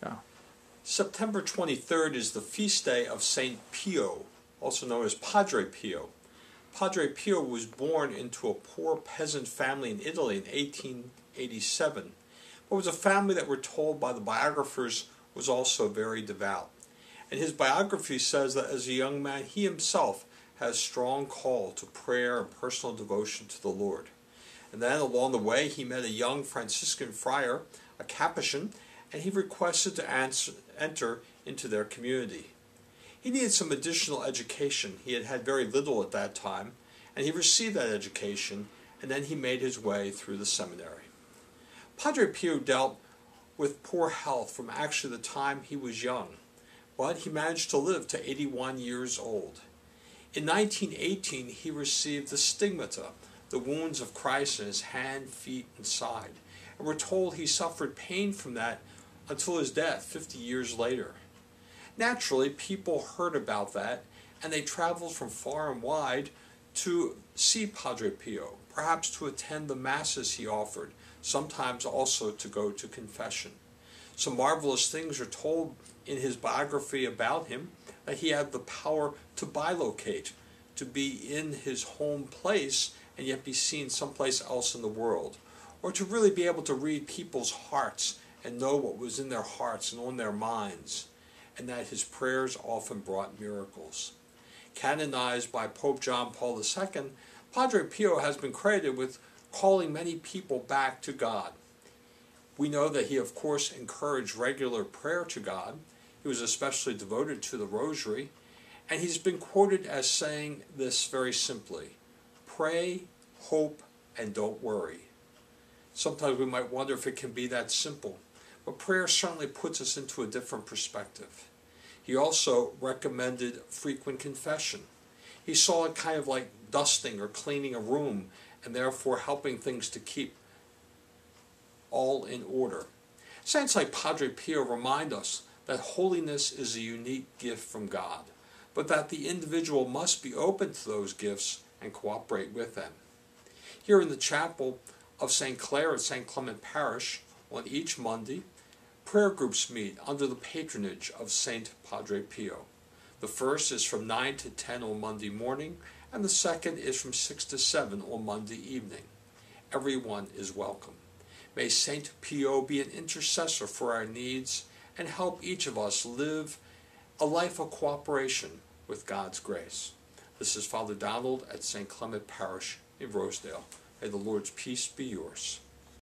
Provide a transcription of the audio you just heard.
Yeah. September 23rd is the feast day of Saint Pio, also known as Padre Pio. Padre Pio was born into a poor peasant family in Italy in 1887, but was a family that we're told by the biographers was also very devout. And his biography says that as a young man, he himself had a strong call to prayer and personal devotion to the Lord. And then along the way, he met a young Franciscan friar, a Capuchin, and he requested to enter into their community. He needed some additional education. He had had very little at that time, and he received that education, and then he made his way through the seminary. Padre Pio dealt with poor health from actually the time he was young, but he managed to live to 81 years old. In 1918, he received the stigmata, the wounds of Christ in his hand, feet, and side, and we're told he suffered pain from that until his death 50 years later. Naturally, people heard about that, and they traveled from far and wide to see Padre Pio, perhaps to attend the masses he offered, sometimes also to go to confession. Some marvelous things are told in his biography about him, that he had the power to bilocate, to be in his home place and yet be seen someplace else in the world, or to really be able to read people's hearts and know what was in their hearts and on their minds, and that his prayers often brought miracles. Canonized by Pope John Paul II, Padre Pio has been credited with calling many people back to God. We know that he, of course, encouraged regular prayer to God. He was especially devoted to the Rosary, and he's been quoted as saying this very simply: pray, hope, and don't worry. Sometimes we might wonder if it can be that simple, but prayer certainly puts us into a different perspective. He also recommended frequent confession. He saw it kind of like dusting or cleaning a room, and therefore helping things to keep all in order. Saints like Padre Pio remind us that holiness is a unique gift from God, but that the individual must be open to those gifts and cooperate with them. Here in the chapel of St. Clare at St. Clement Parish, on each Monday, prayer groups meet under the patronage of St. Padre Pio. The first is from 9 to 10 on Monday morning, and the second is from 6 to 7 on Monday evening. Everyone is welcome. May St. Pio be an intercessor for our needs and help each of us live a life of cooperation with God's grace. This is Father Donald at St. Clement Parish in Rosedale. May the Lord's peace be yours.